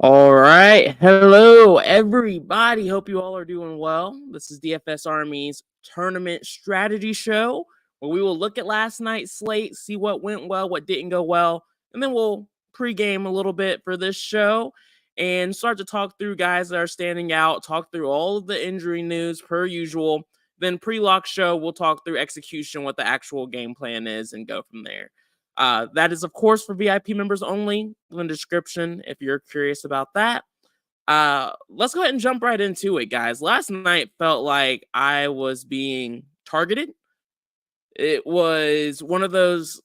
All right. Hello, everybody. Hope you all are doing well. This is DFS Army's tournament strategy show where we will look at last night's slate, see what went well, what didn't go well, and then we'll pregame a little bit for this show and start to talk through guys that are standing out, talk through all of the injury news per usual. Then pre-lock show, we'll talk through execution, what the actual game plan is, and go from there. That is, of course, for VIP members only. In the description if you're curious about that. Let's go ahead and jump right into it, guys. Last night felt like I was being targeted. It was one of those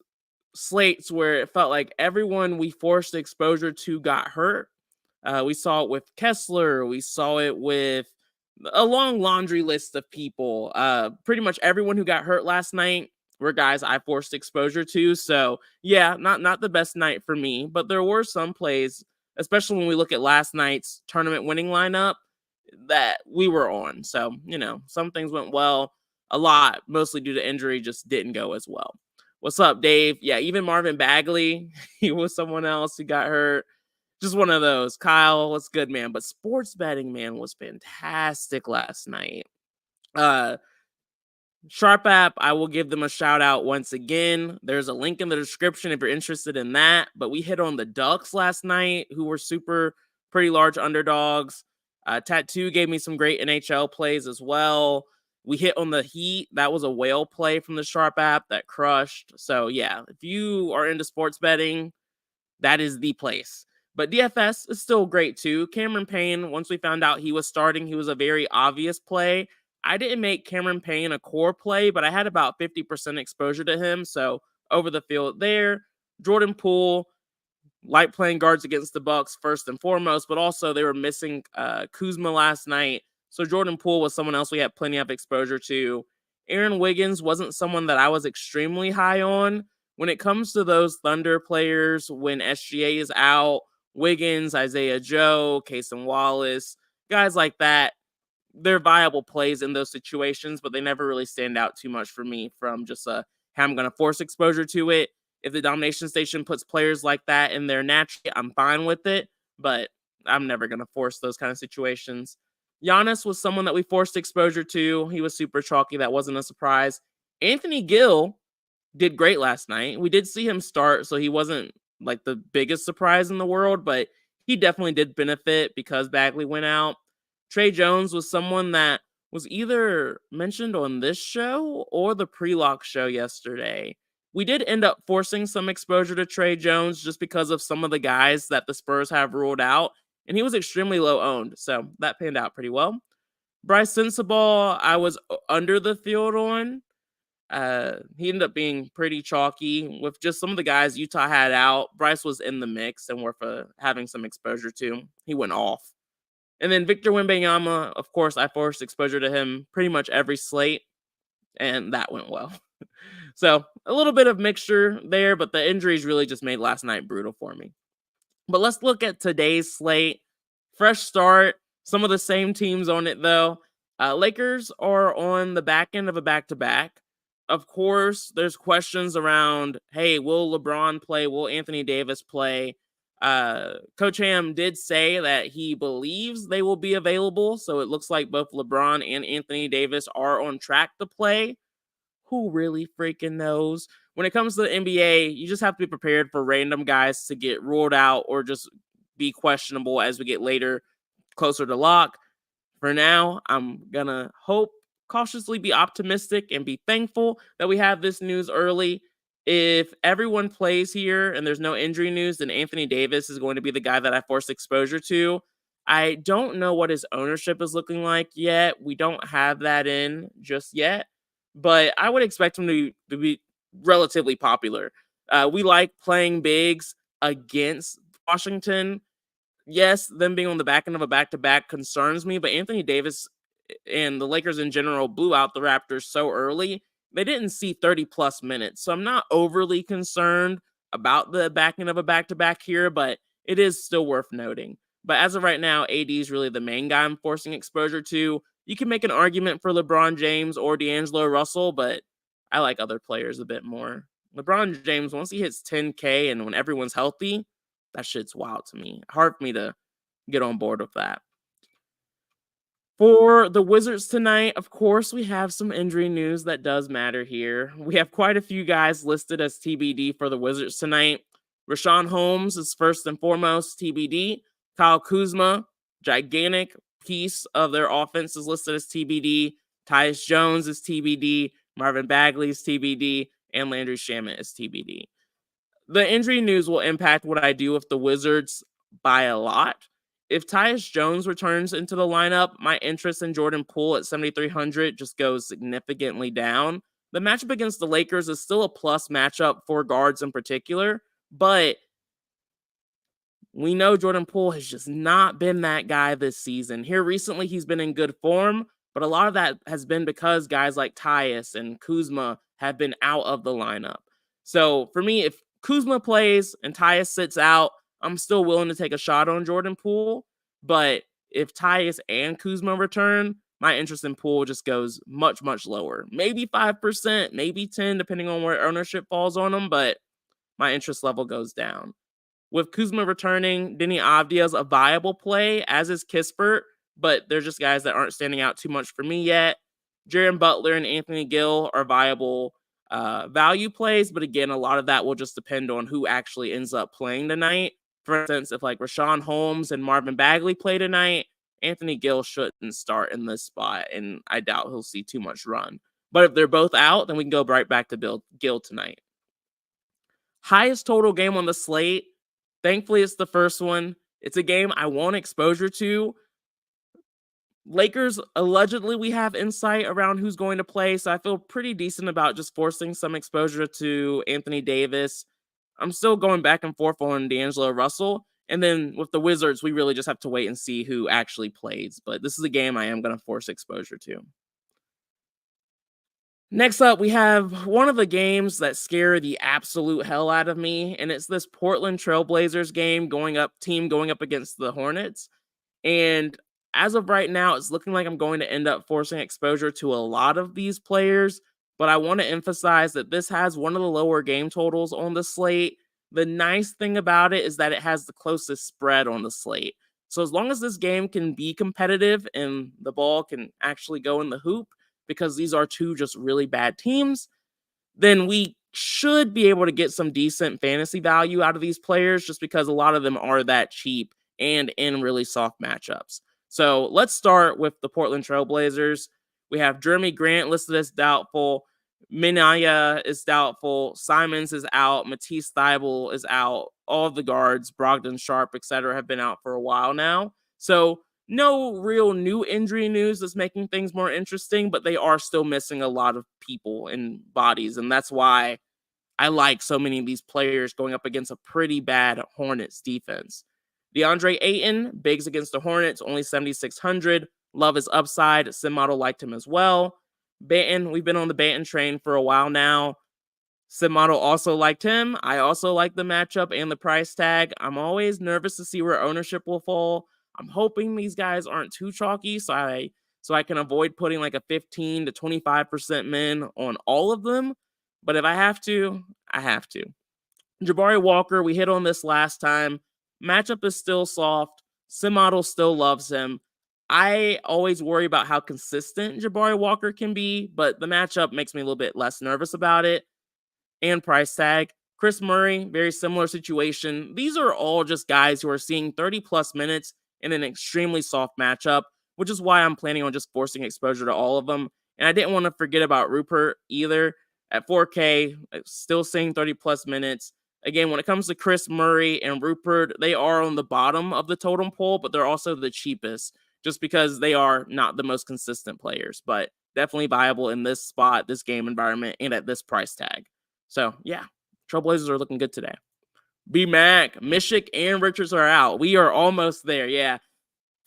slates where it felt like everyone we forced exposure to got hurt. We saw it with Kessler. We saw it with a long laundry list of people. Pretty much everyone who got hurt last night were guys I forced exposure to. So yeah, not the best night for me, but there were some plays, especially when we look at last night's tournament winning lineup, that we were on. So, some things went well. A lot, mostly due to injury, just didn't go as well. What's up, Dave? Yeah, even Marvin Bagley, he was someone else who got hurt. Just one of those. Kyle, what's good, man? But sports betting, man, was fantastic last night. Sharp app, I will give them a shout out once again. There's a link in the description if you're interested in that. But we hit on the Ducks last night, who were pretty large underdogs. Tattoo gave me some great NHL plays as well. We hit on the Heat. That was a whale play from the Sharp app that crushed. So yeah, if you are into sports betting, that is the place. But DFS is still great too. Cameron Payne, once we found out he was starting, he was a very obvious play. I didn't make Cameron Payne a core play, but I had about 50% exposure to him. So over the field there. Jordan Poole, light playing guards against the Bucks first and foremost, but also they were missing Kuzma last night. So Jordan Poole was someone else we had plenty of exposure to. Aaron Wiggins wasn't someone that I was extremely high on. When it comes to those Thunder players, when SGA is out, Wiggins, Isaiah Joe, Cason Wallace, guys like that, they're viable plays in those situations, but they never really stand out too much for me from just how I'm going to force exposure to it. If the domination station puts players like that in there naturally, I'm fine with it, but I'm never going to force those kind of situations. Giannis was someone that we forced exposure to. He was super chalky. That wasn't a surprise. Anthony Gill did great last night. We did see him start, so he wasn't like the biggest surprise in the world, but he definitely did benefit because Bagley went out. Trey Jones was someone that was either mentioned on this show or the pre-lock show yesterday. We did end up forcing some exposure to Trey Jones just because of some of the guys that the Spurs have ruled out, and he was extremely low owned, so that panned out pretty well. Bryce Sensabaugh, I was under the field on. He ended up being pretty chalky with just some of the guys Utah had out. Bryce was in the mix and worth having some exposure to. He went off. And then Victor Wembanyama, of course, I forced exposure to him pretty much every slate, and that went well. So a little bit of mixture there, but the injuries really just made last night brutal for me. But let's look at today's slate. Fresh start. Some of the same teams on it, though. Lakers are on the back end of a back-to-back. Of course, there's questions around, hey, will LeBron play? Will Anthony Davis play? Coach Ham did say that he believes they will be available. So it looks like both LeBron and Anthony Davis are on track to play. Who really freaking knows? When it comes to the NBA, you just have to be prepared for random guys to get ruled out or just be questionable as we get later, closer to lock. For now, I'm going to cautiously be optimistic and be thankful that we have this news early. If everyone plays here and there's no injury news, then Anthony Davis is going to be the guy that I force exposure to. I don't know what his ownership is looking like yet. We don't have that in just yet, but I would expect him to be relatively popular. We like playing bigs against Washington. Yes, them being on the back end of a back-to-back concerns me, but Anthony Davis and the Lakers in general blew out the Raptors so early, they didn't see 30-plus minutes. So I'm not overly concerned about the back end of a back-to-back here, but it is still worth noting. But as of right now, AD is really the main guy I'm forcing exposure to. You can make an argument for LeBron James or D'Angelo Russell, but I like other players a bit more. LeBron James, once he hits 10K and when everyone's healthy, that shit's wild to me. Hard for me to get on board with that. For the Wizards tonight, of course, we have some injury news that does matter here. We have quite a few guys listed as TBD for the Wizards tonight. Rashawn Holmes is first and foremost TBD. Kyle Kuzma, gigantic piece of their offense, is listed as TBD. Tyus Jones is TBD. Marvin Bagley is TBD. And Landry Shamet is TBD. The injury news will impact what I do with the Wizards by a lot. If Tyus Jones returns into the lineup, my interest in Jordan Poole at 7,300 just goes significantly down. The matchup against the Lakers is still a plus matchup for guards in particular, but we know Jordan Poole has just not been that guy this season. Here recently, he's been in good form, but a lot of that has been because guys like Tyus and Kuzma have been out of the lineup. So for me, if Kuzma plays and Tyus sits out, I'm still willing to take a shot on Jordan Poole. But if Tyus and Kuzma return, my interest in Poole just goes much, much lower. Maybe 5%, maybe 10%, depending on where ownership falls on them, but my interest level goes down. With Kuzma returning, Denny Avdia's a viable play, as is Kispert, but they're just guys that aren't standing out too much for me yet. Jaron Butler and Anthony Gill are viable value plays, but again, a lot of that will just depend on who actually ends up playing tonight. For instance, if like Rashawn Holmes and Marvin Bagley play tonight, Anthony Gill shouldn't start in this spot, and I doubt he'll see too much run. But if they're both out, then we can go right back to Gill tonight. Highest total game on the slate. Thankfully, it's the first one. It's a game I want exposure to. Lakers, allegedly, we have insight around who's going to play, so I feel pretty decent about just forcing some exposure to Anthony Davis. I'm still going back and forth on D'Angelo Russell. And then with the Wizards, we really just have to wait and see who actually plays. But this is a game I am going to force exposure to. Next up, we have one of the games that scare the absolute hell out of me, and it's this Portland Trailblazers game going up against the Hornets. And as of right now, it's looking like I'm going to end up forcing exposure to a lot of these players, but I want to emphasize that this has one of the lower game totals on the slate. The nice thing about it is that it has the closest spread on the slate. So as long as this game can be competitive and the ball can actually go in the hoop, because these are two just really bad teams, then we should be able to get some decent fantasy value out of these players just because a lot of them are that cheap and in really soft matchups. So let's start with the Portland Trailblazers. We have Jeremy Grant listed as doubtful. Minaya is doubtful. Simons is out. Matisse Thybulle is out. All of the guards, Brogdon, Sharp, etc., have been out for a while now. So no real new injury news that's making things more interesting, but they are still missing a lot of people and bodies. And that's why I like so many of these players going up against a pretty bad Hornets defense. DeAndre Ayton, bigs against the Hornets, only 7,600. Love his upside. Sim model liked him as well. Banton, we've been on the Banton train for a while now. Sim model also liked him. I also like the matchup and the price tag. I'm always nervous to see where ownership will fall. I'm hoping these guys aren't too chalky, so I can avoid putting like a 15 to 25% min on all of them. But if I have to, I have to. Jabari Walker, we hit on this last time. Matchup is still soft. Sim model still loves him. I always worry about how consistent Jabari Walker can be, but the matchup makes me a little bit less nervous about it. And price tag. Chris Murray, very similar situation. These are all just guys who are seeing 30 plus minutes in an extremely soft matchup, which is why I'm planning on just forcing exposure to all of them. And I didn't want to forget about Rupert either. At 4K, still seeing 30 plus minutes. Again, when it comes to Chris Murray and Rupert, they are on the bottom of the totem pole, but they're also the cheapest just because they are not the most consistent players, but definitely viable in this spot, this game environment, and at this price tag. So, yeah, Trailblazers are looking good today. B-Mac, Mishik, and Richards are out. We are almost there, yeah.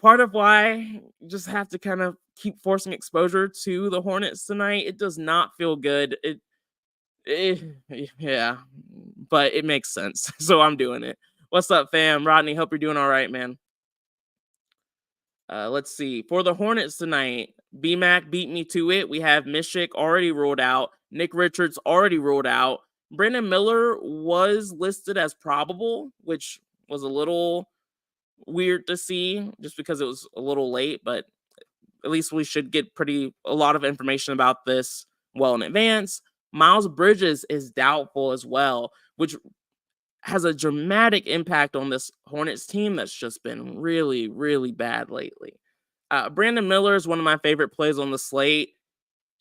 Part of why you just have to kind of keep forcing exposure to the Hornets tonight. It does not feel good. Yeah, but it makes sense. So I'm doing it. What's up, fam? Rodney, hope you're doing all right, man. Let's see. For the Hornets tonight, B-Mac beat me to it. We have Mishik already ruled out. Nick Richards already ruled out. Brandon Miller was listed as probable, which was a little weird to see just because it was a little late, but at least we should get a lot of information about this well in advance. Miles Bridges is doubtful as well, which has a dramatic impact on this Hornets team that's just been really, really bad lately. Brandon Miller is one of my favorite plays on the slate.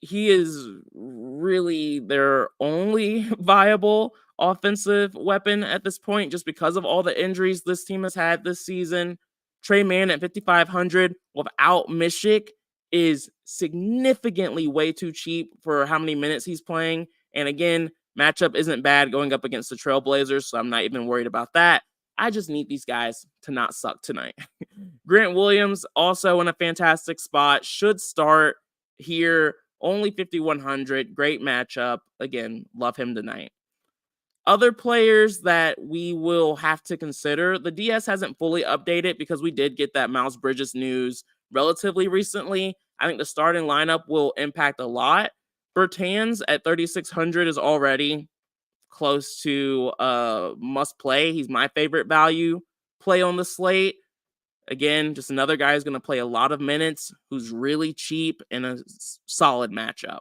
He is really their only viable offensive weapon at this point, just because of all the injuries this team has had this season. Trey Mann at 5,500 without Mishik is significantly way too cheap for how many minutes he's playing. And again, matchup isn't bad going up against the Trailblazers, so I'm not even worried about that. I just need these guys to not suck tonight. Grant Williams also in a fantastic spot, should start here. Only 5,100. Great matchup. Again, love him tonight. Other players that we will have to consider. The DS hasn't fully updated because we did get that Miles Bridges news relatively recently. I think the starting lineup will impact a lot. Bertans at 3,600 is already close to must play. He's my favorite value play on the slate. Again, just another guy who's going to play a lot of minutes, who's really cheap in a solid matchup.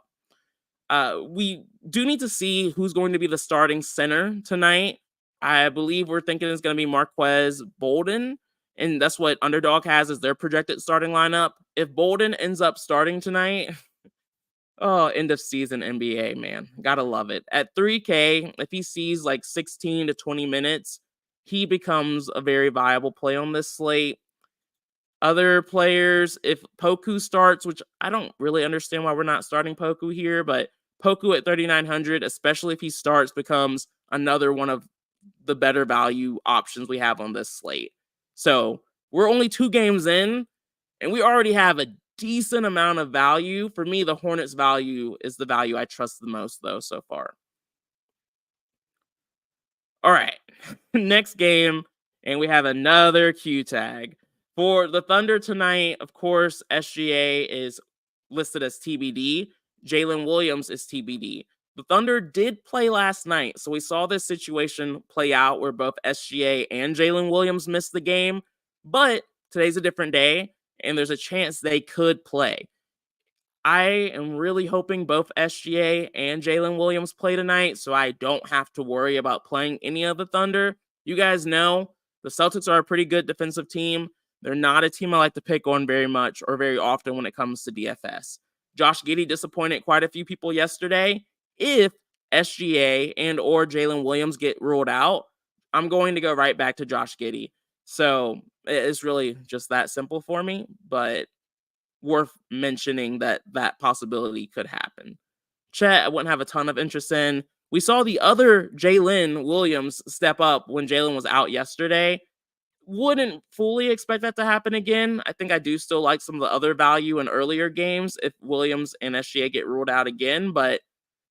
We do need to see who's going to be the starting center tonight. I believe we're thinking it's going to be Marquez Bolden, and that's what Underdog has as their projected starting lineup. If Bolden ends up starting tonight, oh, end of season NBA, man. Gotta love it. At 3K, if he sees like 16 to 20 minutes, he becomes a very viable play on this slate. Other players, if Poku starts, which I don't really understand why we're not starting Poku here, but Poku at 3,900, especially if he starts, becomes another one of the better value options we have on this slate. So we're only 2 games in, and we already have a decent amount of value. For me, the Hornets value is the value I trust the most, though, so far. All right, next game, and we have another Q tag. For the Thunder tonight, of course, SGA is listed as TBD. Jalen Williams is TBD. The Thunder did play last night, so we saw this situation play out where both SGA and Jalen Williams missed the game, but today's a different day, and there's a chance they could play. I am really hoping both SGA and Jalen Williams play tonight, so I don't have to worry about playing any of the Thunder. You guys know the Celtics are a pretty good defensive team. They're not a team I like to pick on very much or very often when it comes to DFS. Josh Giddey disappointed quite a few people yesterday. If SGA and or Jalen Williams get ruled out, I'm going to go right back to Josh Giddey. So it's really just that simple for me, but worth mentioning that that possibility could happen. Chet, I wouldn't have a ton of interest in. We saw the other Jalen Williams step up when Jalen was out yesterday. Wouldn't fully expect that to happen again. I think I do still like some of the other value in earlier games if Williams and SGA get ruled out again, but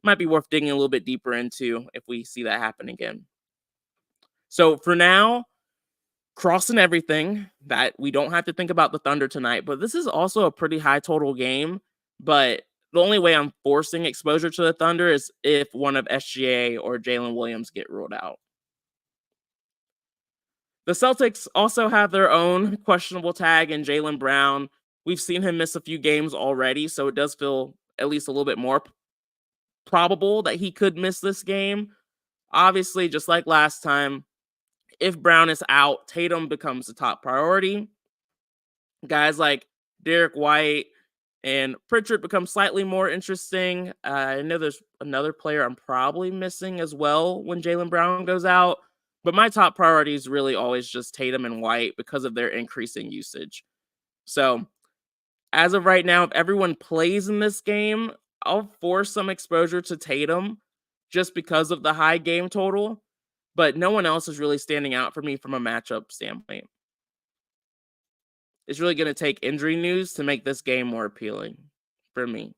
might be worth digging a little bit deeper into if we see that happen again. So for now, crossing everything that we don't have to think about the Thunder tonight, but this is also a pretty high total game. But the only way I'm forcing exposure to the Thunder is if one of SGA or Jalen Williams get ruled out. The Celtics also have their own questionable tag in Jaylen Brown. We've seen him miss a few games already, so it does feel at least a little bit more probable that he could miss this game. Obviously, just like last time, if Brown is out, Tatum becomes the top priority. Guys like Derek White and Pritchard become slightly more interesting. I know there's another player I'm probably missing as well when Jaylen Brown goes out. But my top priority is really always just Tatum and White because of their increasing usage. So as of right now, if everyone plays in this game, I'll force some exposure to Tatum just because of the high game total. But no one else is really standing out for me from a matchup standpoint. It's really going to take injury news to make this game more appealing for me.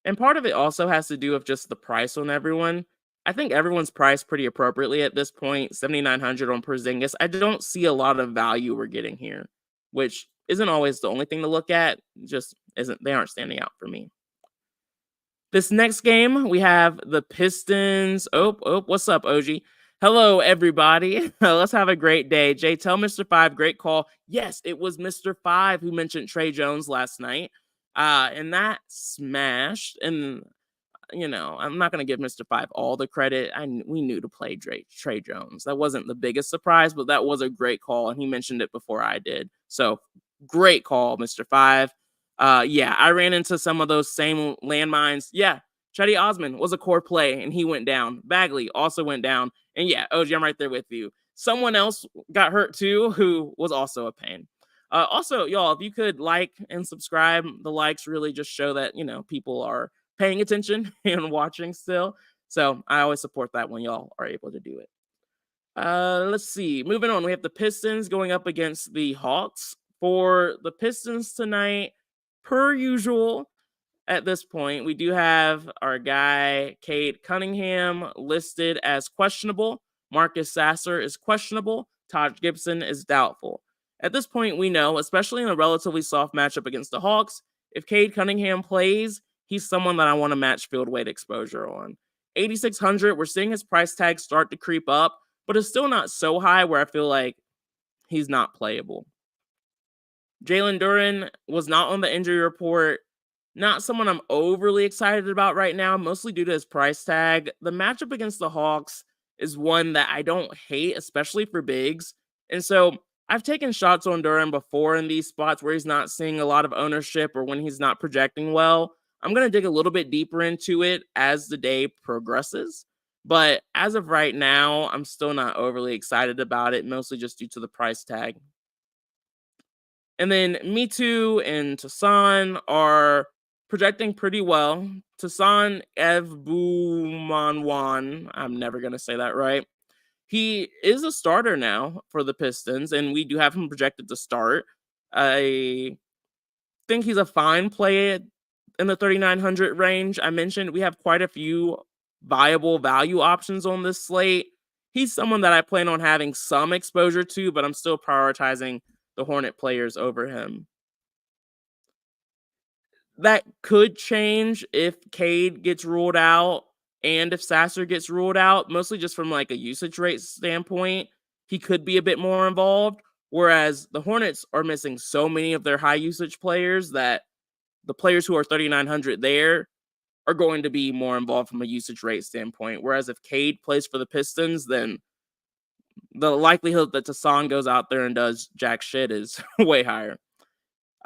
And part of it also has to do with just the price on everyone. I think everyone's priced pretty appropriately at this point, 7,900 on Porzingis. I don't see a lot of value we're getting here, which isn't always the only thing to look at. Just isn't, they aren't standing out for me. This next game, we have the Pistons. Oh, what's up, OG? Hello, everybody. Let's have a great day. Jay, tell Mr. Five, great call. Yes, it was Mr. Five who mentioned Trey Jones last night. And that smashed. And I'm not going to give Mr. Five all the credit. We knew to play Trey Jones. That wasn't the biggest surprise, but that was a great call. And he mentioned it before I did. So great call, Mr. Five. Yeah, I ran into some of those same landmines. Yeah, Chetty Osman was a core play and he went down. Bagley also went down. And yeah, OG, I'm right there with you. Someone else got hurt too, who was also a pain. Also, y'all, if you could like and subscribe, the likes really just show that, people are paying attention and watching still. So I always support that when y'all are able to do it. Let's see. Moving on, we have the Pistons going up against the Hawks. For the Pistons tonight, per usual, at this point, we do have our guy, Cade Cunningham, listed as questionable. Marcus Sasser is questionable. Taj Gibson is doubtful. At this point, we know, especially in a relatively soft matchup against the Hawks, if Cade Cunningham plays, he's someone that I want to match field weight exposure on. 8,600, we're seeing his price tag start to creep up, but it's still not so high where I feel like he's not playable. Jalen Duren was not on the injury report. Not someone I'm overly excited about right now, mostly due to his price tag. The matchup against the Hawks is one that I don't hate, especially for bigs. And so I've taken shots on Duren before in these spots where he's not seeing a lot of ownership or when he's not projecting well. I'm going to dig a little bit deeper into it as the day progresses. But as of right now, I'm still not overly excited about it, mostly just due to the price tag. And then Mitu and Tassan are projecting pretty well. Tassan Evbumanwan, I'm never going to say that right. He is a starter now for the Pistons, and we do have him projected to start. I think he's a fine play in the 3,900 range. I mentioned we have quite a few viable value options on this slate. He's someone that I plan on having some exposure to, but I'm still prioritizing the Hornet players over him. That could change if Cade gets ruled out and if Sasser gets ruled out, mostly just from like a usage rate standpoint. He could be a bit more involved, whereas the Hornets are missing so many of their high usage players that the players who are 3,900 there are going to be more involved from a usage rate standpoint. Whereas if Cade plays for the Pistons, then the likelihood that Tassan goes out there and does jack shit is way higher.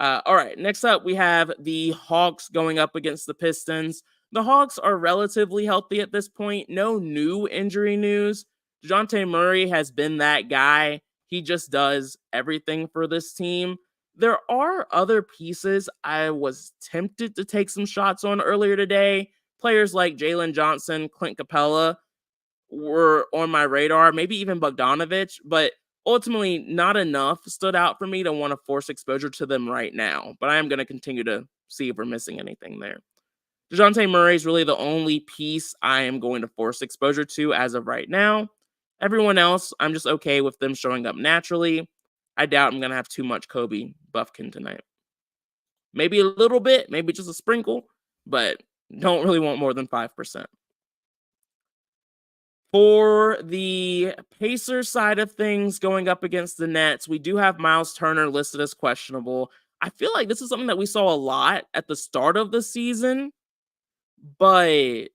All right, next up, we have the Hawks going up against the Pistons. The Hawks are relatively healthy at this point. No new injury news. DeJounte Murray has been that guy. He just does everything for this team. There are other pieces I was tempted to take some shots on earlier today. Players like Jalen Johnson, Clint Capella were on my radar, maybe even Bogdanovich, but ultimately not enough stood out for me to want to force exposure to them right now. But I am going to continue to see if we're missing anything there. DeJounte Murray is really the only piece I am going to force exposure to as of right now. Everyone else, I'm just okay with them showing up naturally. I doubt I'm going to have too much Kobe Buffkin tonight. Maybe a little bit, maybe just a sprinkle, but don't really want more than 5%. For the Pacers side of things going up against the Nets, we do have Miles Turner listed as questionable. I feel like this is something that we saw a lot at the start of the season, but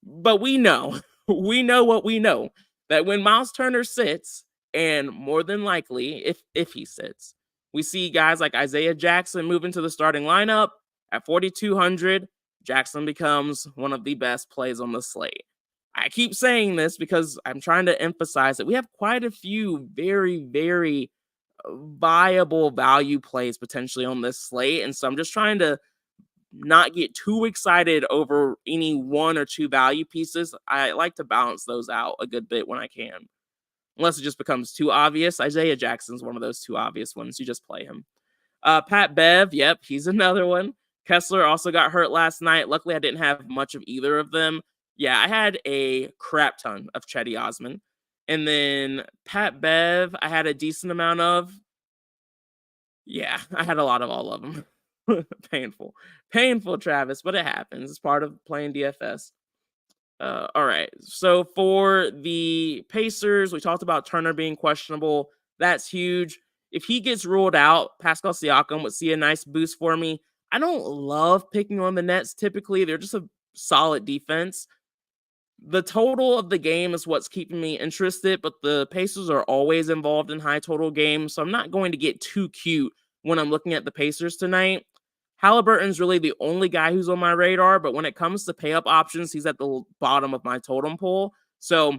but we know, we know what we know, that when Miles Turner sits, and more than likely, if he sits, we see guys like Isaiah Jackson move into the starting lineup at 4,200. Jackson becomes one of the best plays on the slate. I keep saying this because I'm trying to emphasize that we have quite a few very, very viable value plays potentially on this slate. And so I'm just trying to not get too excited over any one or two value pieces. I like to balance those out a good bit when I can. Unless it just becomes too obvious. Isaiah Jackson's one of those two obvious ones. You just play him. Pat Bev, yep, he's another one. Kessler also got hurt last night. Luckily, I didn't have much of either of them. Yeah, I had a crap ton of Chetty Osman. And then Pat Bev, I had a decent amount of. Yeah, I had a lot of all of them. Painful, Travis, but it happens. It's part of playing DFS. All right. So for the Pacers, we talked about Turner being questionable. That's huge. If he gets ruled out, Pascal Siakam would see a nice boost for me. I don't love picking on the Nets typically. They're just a solid defense. The total of the game is what's keeping me interested, but the Pacers are always involved in high total games, so I'm not going to get too cute when I'm looking at the Pacers tonight. Halliburton's really the only guy who's on my radar, but when it comes to pay up options, he's at the bottom of my totem pole. So,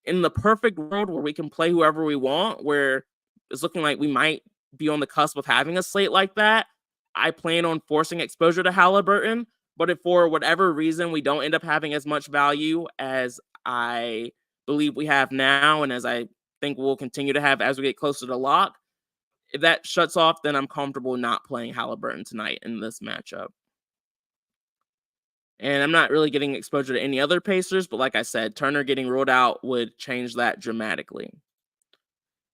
in the perfect world where we can play whoever we want, where it's looking like we might be on the cusp of having a slate like that, I plan on forcing exposure to Halliburton. But if for whatever reason we don't end up having as much value as I believe we have now, and as I think we'll continue to have as we get closer to lock, if that shuts off, then I'm comfortable not playing Halliburton tonight in this matchup. And I'm not really getting exposure to any other Pacers, but like I said, Turner getting ruled out would change that dramatically.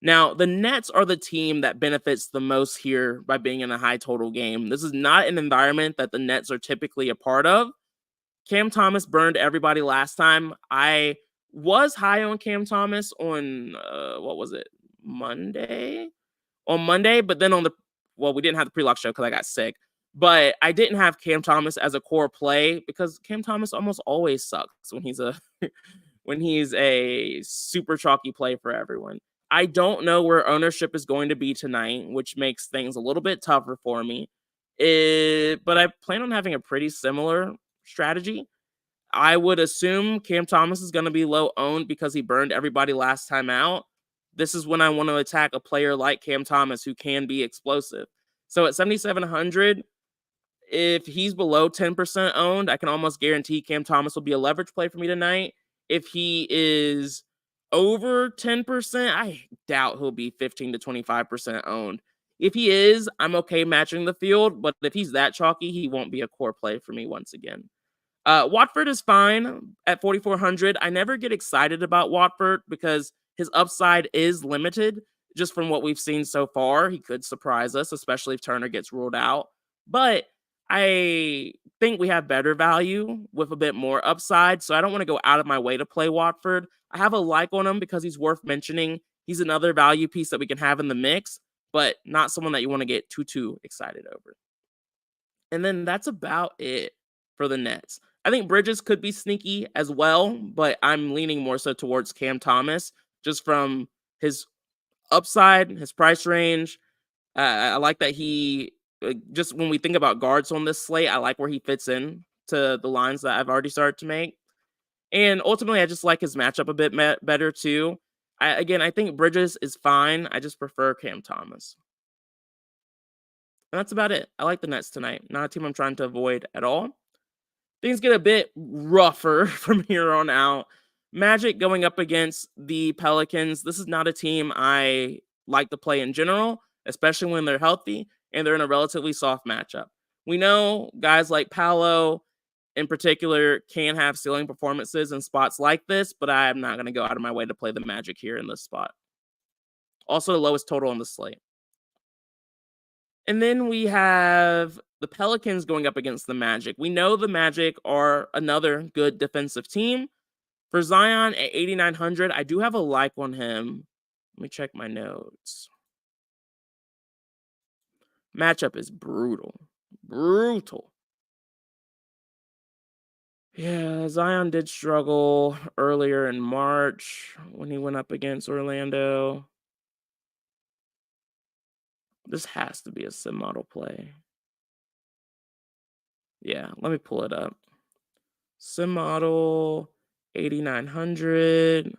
Now, the Nets are the team that benefits the most here by being in a high total game. This is not an environment that the Nets are typically a part of. Cam Thomas burned everybody last time. I was high on Cam Thomas on, what was it, Monday? On Monday, but then we didn't have the pre-lock show because I got sick. But I didn't have Cam Thomas as a core play because Cam Thomas almost always sucks when he's a when he's a super chalky play for everyone. I don't know where ownership is going to be tonight, which makes things a little bit tougher for me. But I plan on having a pretty similar strategy. I would assume Cam Thomas is going to be low owned because he burned everybody last time out. This is when I want to attack a player like Cam Thomas who can be explosive. So at 7,700, if he's below 10% owned, I can almost guarantee Cam Thomas will be a leverage play for me tonight. If he is over 10%, I doubt he'll be 15 to 25% owned. If he is, I'm okay matching the field, but if he's that chalky, he won't be a core play for me once again. Watford is fine at 4,400. I never get excited about Watford because his upside is limited just from what we've seen so far. He could surprise us, especially if Turner gets ruled out. But I think we have better value with a bit more upside, so I don't want to go out of my way to play Watford. I have a like on him because he's worth mentioning. He's another value piece that we can have in the mix, but not someone that you want to get too excited over. And then that's about it for the Nets. I think Bridges could be sneaky as well, but I'm leaning more so towards Cam Thomas just from his upside, his price range. I like that he, just when we think about guards on this slate, I like where he fits in to the lines that I've already started to make. And ultimately, I just like his matchup a bit better too. I think Bridges is fine. I just prefer Cam Thomas. And that's about it. I like the Nets tonight. Not a team I'm trying to avoid at all. Things get a bit rougher from here on out. Magic going up against the Pelicans. This is not a team I like to play in general, especially when they're healthy and they're in a relatively soft matchup. We know guys like Paolo in particular can have ceiling performances in spots like this, but I'm not going to go out of my way to play the Magic here in this spot. Also, the lowest total on the slate. And then we have the Pelicans going up against the Magic. We know the Magic are another good defensive team. For Zion at 8,900, I do have a like on him. Let me check my notes. Matchup is brutal. Brutal. Yeah, Zion did struggle earlier in March when he went up against Orlando. This has to be a sim model play. Yeah, let me pull it up. Sim model, 8,900.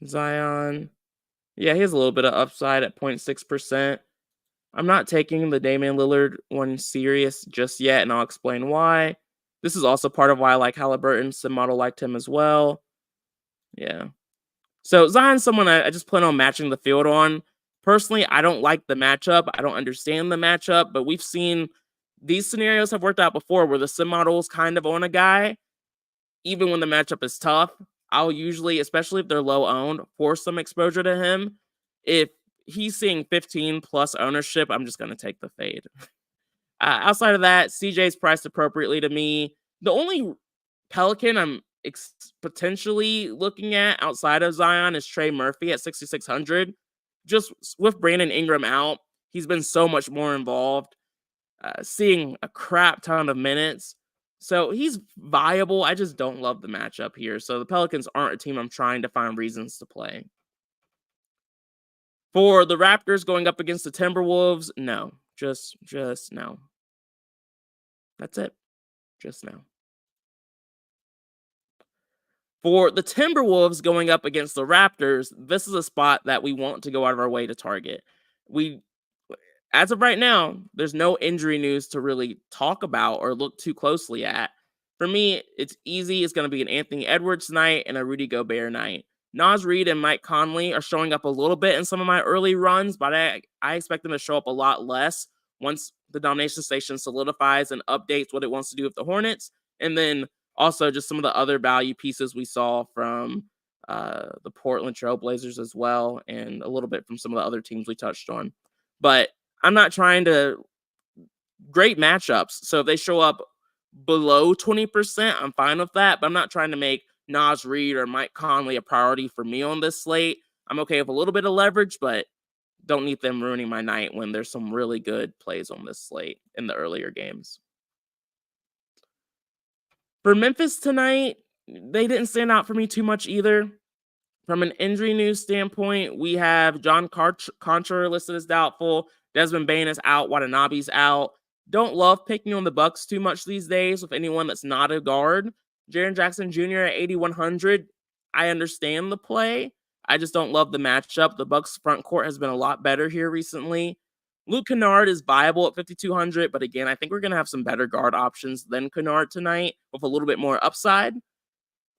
Zion. Yeah, he has a little bit of upside at 0.6%. I'm not taking the Damian Lillard one serious just yet, and I'll explain why. This is also part of why I like Halliburton. Sim model liked him as well. Yeah. So Zion's someone I just plan on matching the field on. Personally, I don't like the matchup. I don't understand the matchup, but we've seen these scenarios have worked out before where the sim model is kind of on a guy, even when the matchup is tough. I'll usually, especially if they're low owned, force some exposure to him. If he's seeing 15 plus ownership, I'm just going to take the fade. Outside of that, CJ's priced appropriately to me. The only Pelican I'm potentially looking at outside of Zion is Trey Murphy at 6,600. Just with Brandon Ingram out, he's been so much more involved, seeing a crap ton of minutes. So he's viable. I just don't love the matchup here. So the Pelicans aren't a team I'm trying to find reasons to play. For the Raptors going up against the Timberwolves, no. Just no. That's it. Just no. For the Timberwolves going up against the Raptors, this is a spot that we want to go out of our way to target. As of right now, there's no injury news to really talk about or look too closely at. For me, it's easy. It's going to be an Anthony Edwards night and a Rudy Gobert night. Naz Reid and Mike Conley are showing up a little bit in some of my early runs, but I expect them to show up a lot less once the domination station solidifies and updates what it wants to do with the Hornets. And then also just some of the other value pieces we saw from the Portland Trailblazers as well, and a little bit from some of the other teams we touched on. But I'm not trying to great matchups. So if they show up below 20%, I'm fine with that. But I'm not trying to make Naz Reid or Mike Conley a priority for me on this slate. I'm okay with a little bit of leverage, but don't need them ruining my night when there's some really good plays on this slate in the earlier games. For Memphis tonight, they didn't stand out for me too much either. From an injury news standpoint, we have John Concher listed as doubtful. Desmond Bane is out. Watanabe's out. Don't love picking on the Bucks too much these days with anyone that's not a guard. Jaren Jackson Jr. at 8,100. I understand the play. I just don't love the matchup. The Bucks front court has been a lot better here recently. Luke Kennard is viable at 5,200, but again, I think we're going to have some better guard options than Kennard tonight with a little bit more upside.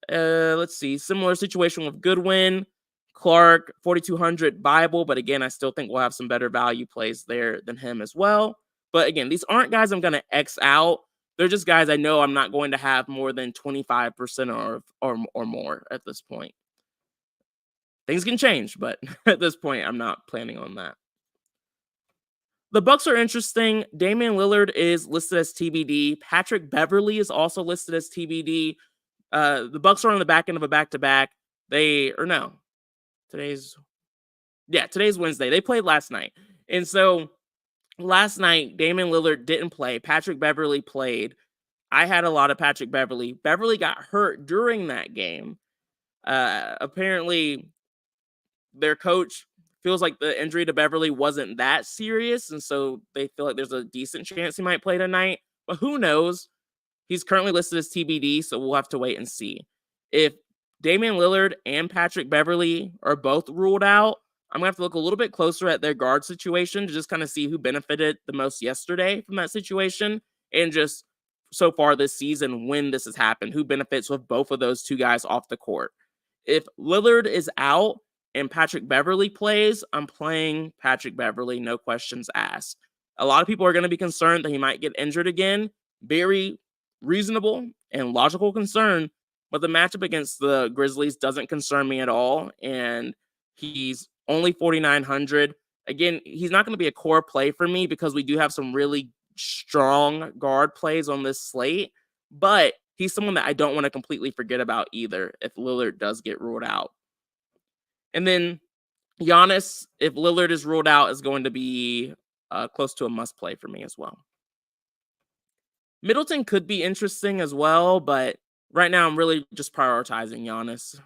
Let's see. Similar situation with Goodwin. Clark, 4,200 viable, but again, I still think we'll have some better value plays there than him as well. But again, these aren't guys I'm going to X out. They're just guys I know I'm not going to have more than 25% or more at this point. Things can change, but at this point, I'm not planning on that. The Bucks are interesting. Damian Lillard is listed as TBD. Patrick Beverley is also listed as TBD. The Bucks are on the back end of a back-to-back. Today's Wednesday. They played last night. And so last night, Damian Lillard didn't play. Patrick Beverley played. I had a lot of Patrick Beverley. Beverley got hurt during that game. Apparently, their coach feels like the injury to Beverley wasn't that serious, and so they feel like there's a decent chance he might play tonight. But who knows? He's currently listed as TBD, so we'll have to wait and see. If Damian Lillard and Patrick Beverley are both ruled out, I'm going to have to look a little bit closer at their guard situation to just kind of see who benefited the most yesterday from that situation, and just so far this season when this has happened, who benefits with both of those two guys off the court. If Lillard is out and Patrick Beverley plays, I'm playing Patrick Beverley, no questions asked. A lot of people are going to be concerned that he might get injured again. Very reasonable and logical concern, but the matchup against the Grizzlies doesn't concern me at all, and he's only 4,900. Again, he's not going to be a core play for me because we do have some really strong guard plays on this slate, but he's someone that I don't want to completely forget about either if Lillard does get ruled out. And then Giannis, if Lillard is ruled out, is going to be close to a must play for me as well. Middleton could be interesting as well, but right now I'm really just prioritizing Giannis.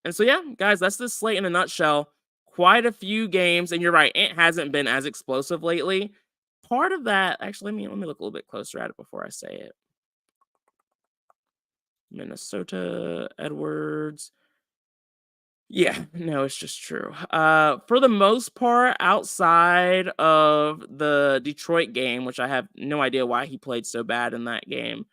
And so, yeah, guys, that's this slate in a nutshell. Quite a few games, and you're right, it hasn't been as explosive lately. Part of that, actually, let me look a little bit closer at it before I say it. Minnesota, Edwards. Yeah, no, it's just true. For the most part, outside of the Detroit game, which I have no idea why he played so bad in that game,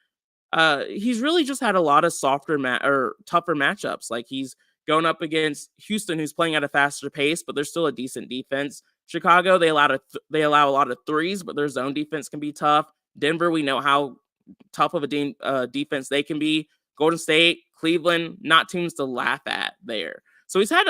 he's really just had a lot of tougher matchups. Like he's going up against Houston, who's playing at a faster pace, but they're still a decent defense. Chicago, they allow a lot of threes, but their zone defense can be tough. Denver, we know how tough of a defense they can be. Golden State, Cleveland, not teams to laugh at there. So he's had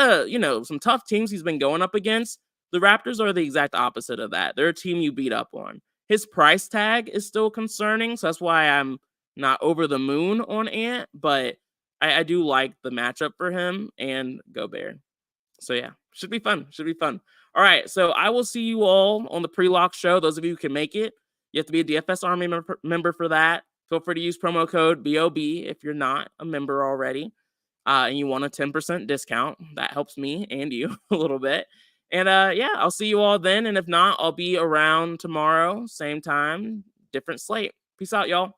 some tough teams he's been going up against. The Raptors are the exact opposite of that. They're a team you beat up on. His price tag is still concerning, so that's why I'm not over the moon on Ant, but I do like the matchup for him and Gobert. So yeah, should be fun. Should be fun. All right, so I will see you all on the pre-lock show. Those of you who can make it, you have to be a DFS Army member for that. Feel free to use promo code BOB if you're not a member already, and you want a 10% discount. That helps me and you a little bit. And yeah, I'll see you all then. And if not, I'll be around tomorrow, same time, different slate. Peace out, y'all.